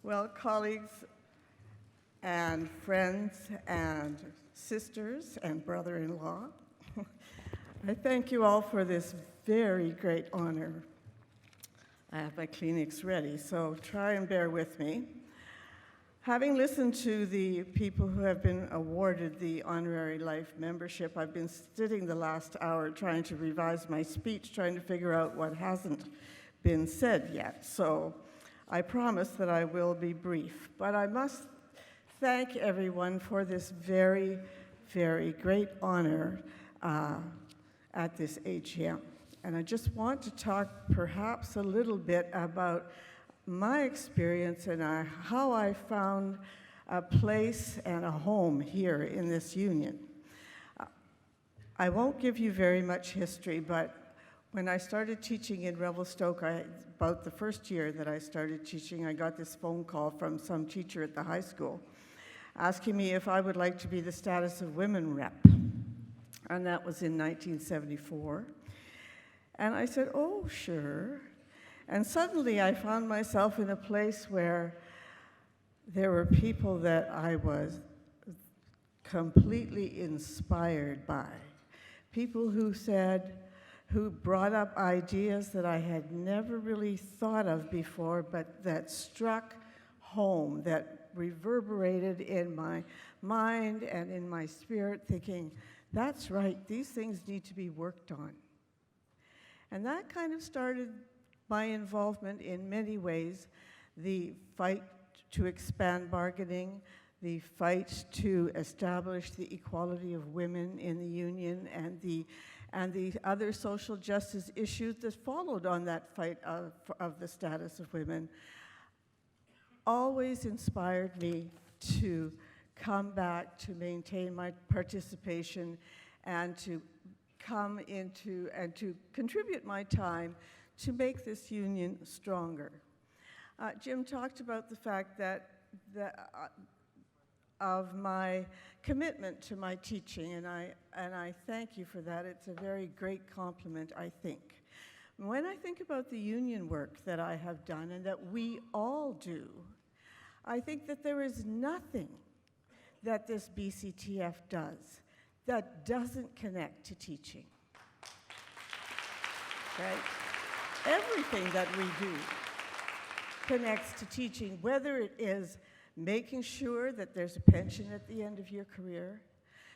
Well, colleagues and friends and sisters and brother-in-law, I thank you all for this very great honor. I have my Kleenex ready, so try and bear with me. Having listened to the people who have been awarded the Honorary Life membership, I've been sitting the last hour trying to revise my speech, trying to figure out what hasn't been said yet. So I promise that I will be brief, but I must thank everyone for this very, very great honor at this AGM. And I just want to talk perhaps a little bit about my experience and how I found a place and a home here in this union. I won't give you very much history, but when I started teaching in Revelstoke, about the first year that I started teaching, I got this phone call from some teacher at the high school asking me if I would like to be the status of women rep. And that was in 1974. And I said, oh, sure. And suddenly I found myself in a place where there were people that I was completely inspired by. People who brought up ideas that I had never really thought of before, but that struck home, that reverberated in my mind and in my spirit, thinking, that's right, these things need to be worked on. And that kind of started my involvement in many ways, the fight to expand bargaining, the fight to establish the equality of women in the union, and the other social justice issues that followed on that fight of the status of women, always inspired me to come back, to maintain my participation, and to come into and to contribute my time to make this union stronger. Jim talked about the fact that of my commitment to my teaching, and I thank you for that. It's a very great compliment, I think. When I think about the union work that I have done and that we all do, I think that there is nothing that this BCTF does that doesn't connect to teaching. Right? Everything that we do connects to teaching, whether it is making sure that there's a pension at the end of your career,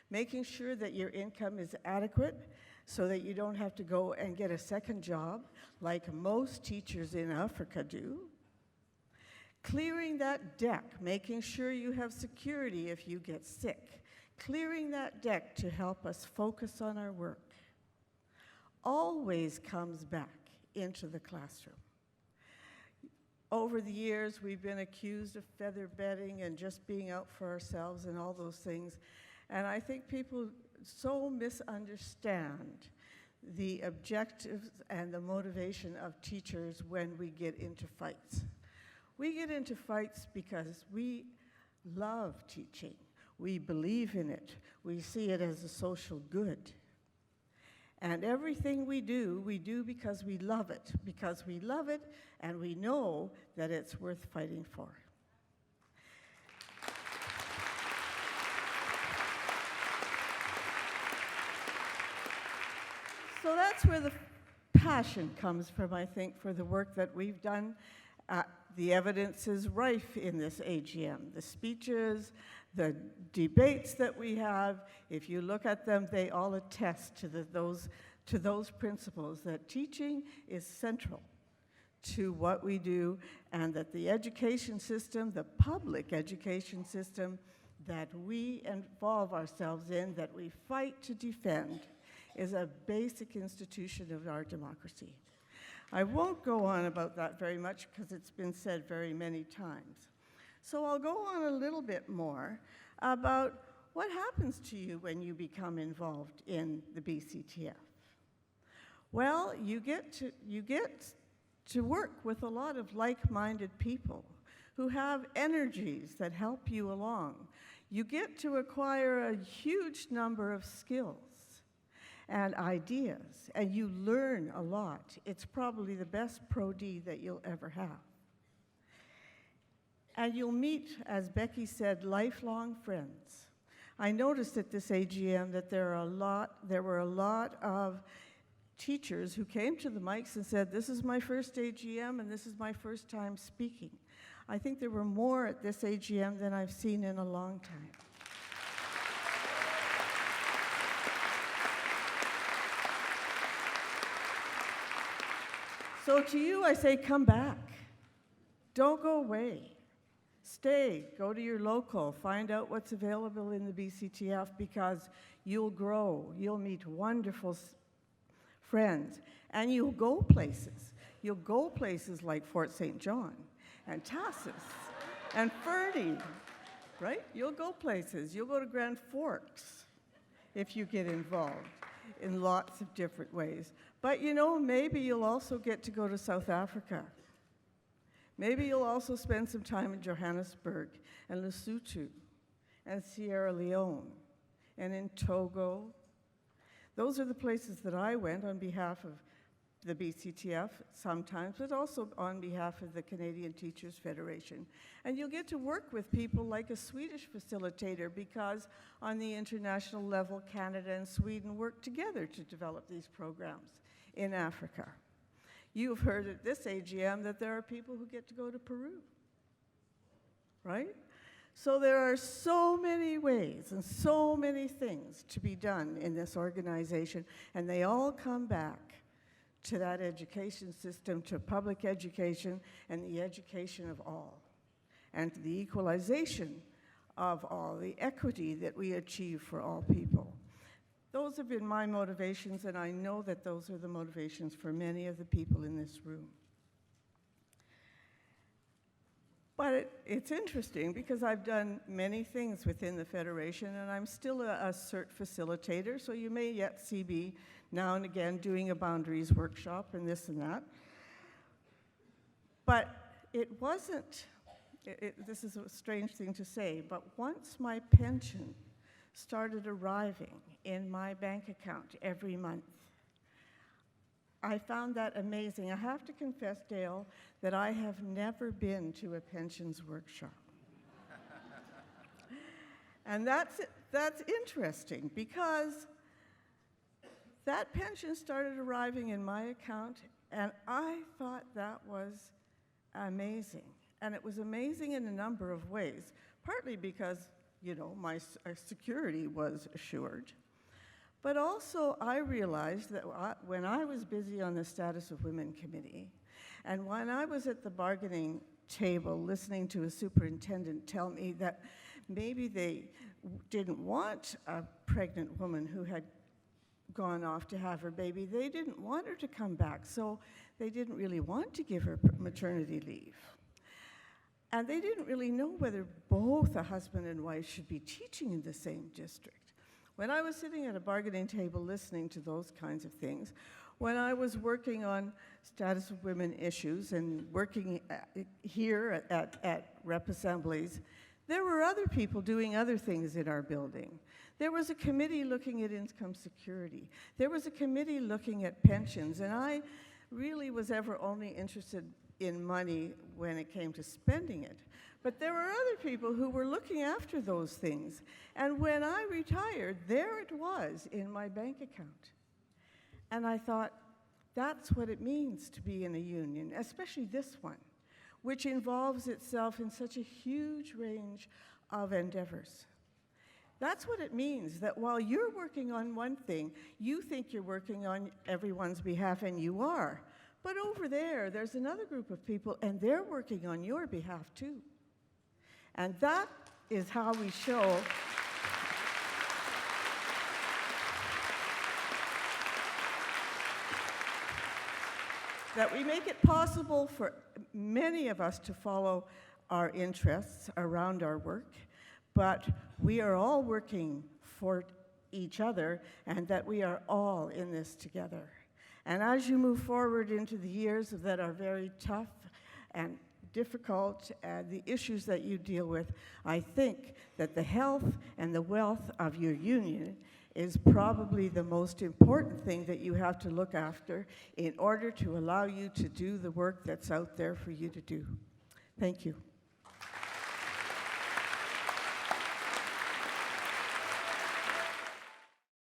making sure that your income is adequate so that you don't have to go and get a second job like most teachers in Africa do, clearing that deck, making sure you have security if you get sick, clearing that deck to help us focus on our work, always comes back into the classroom. Over the years, we've been accused of feather bedding and just being out for ourselves and all those things. And I think people so misunderstand the objectives and the motivation of teachers when we get into fights. We get into fights because we love teaching. We believe in it. We see it as a social good. And everything we do because we love it, and we know that it's worth fighting for. So that's where the passion comes from, I think, for the work that we've done. The evidence is rife in this AGM. The speeches, the debates that we have, if you look at them, they all attest to those principles, that teaching is central to what we do, and that the education system, the public education system that we involve ourselves in, that we fight to defend, is a basic institution of our democracy. I won't go on about that very much because it's been said very many times. So I'll go on a little bit more about what happens to you when you become involved in the BCTF. Well, you get to work with a lot of like-minded people who have energies that help you along. You get to acquire a huge number of skills and ideas, and you learn a lot. It's probably the best Pro-D that you'll ever have. And you'll meet, as Becky said, lifelong friends. I noticed at this AGM that there were a lot of teachers who came to the mics and said, this is my first AGM and this is my first time speaking. I think there were more at this AGM than I've seen in a long time. So to you, I say, come back. Don't go away. Stay, go to your local, find out what's available in the BCTF, because you'll grow, you'll meet wonderful friends, and you'll go places. You'll go places like Fort St. John and Tassis and Ferdy, right? You'll go places. You'll go to Grand Forks if you get involved in lots of different ways. But you know, maybe you'll also get to go to South Africa. Maybe you'll also spend some time in Johannesburg and Lesotho and Sierra Leone and in Togo. Those are the places that I went on behalf of the BCTF sometimes, but also on behalf of the Canadian Teachers Federation. And you'll get to work with people like a Swedish facilitator, because on the international level, Canada and Sweden work together to develop these programs in Africa. You've heard at this AGM that there are people who get to go to Peru, right? So there are so many ways and so many things to be done in this organization, and they all come back to that education system, to public education and the education of all, and to the equalization of all, the equity that we achieve for all people. Those have been my motivations, and I know that those are the motivations for many of the people in this room. But it's interesting, because I've done many things within the Federation, and I'm still a CERT facilitator, so you may yet see me now and again doing a boundaries workshop and this and that. But it wasn't, this is a strange thing to say, but once my pension started arriving in my bank account every month, I found that amazing. I have to confess, Dale, that I have never been to a pensions workshop. And that's interesting, because that pension started arriving in my account, and I thought that was amazing. And it was amazing in a number of ways, partly because, you know, my security was assured. But also, I realized that when I was busy on the Status of Women Committee, and when I was at the bargaining table listening to a superintendent tell me that maybe they didn't want a pregnant woman who had gone off to have her baby, they didn't want her to come back, so they didn't really want to give her maternity leave. And they didn't really know whether both a husband and wife should be teaching in the same district. When I was sitting at a bargaining table listening to those kinds of things, when I was working on Status of Women issues and working here at rep assemblies, there were other people doing other things in our building. There was a committee looking at income security. There was a committee looking at pensions, and I really was ever only interested in money when it came to spending it. But there were other people who were looking after those things. And when I retired, there it was in my bank account. And I thought, that's what it means to be in a union, especially this one, which involves itself in such a huge range of endeavors. That's what it means, that while you're working on one thing, you think you're working on everyone's behalf, and you are. But over there, there's another group of people, and they're working on your behalf too. And that is how we show that we make it possible for many of us to follow our interests around our work, but we are all working for each other, and that we are all in this together. And as you move forward into the years that are very tough and difficult, the issues that you deal with, I think that the health and the wealth of your union is probably the most important thing that you have to look after in order to allow you to do the work that's out there for you to do. Thank you.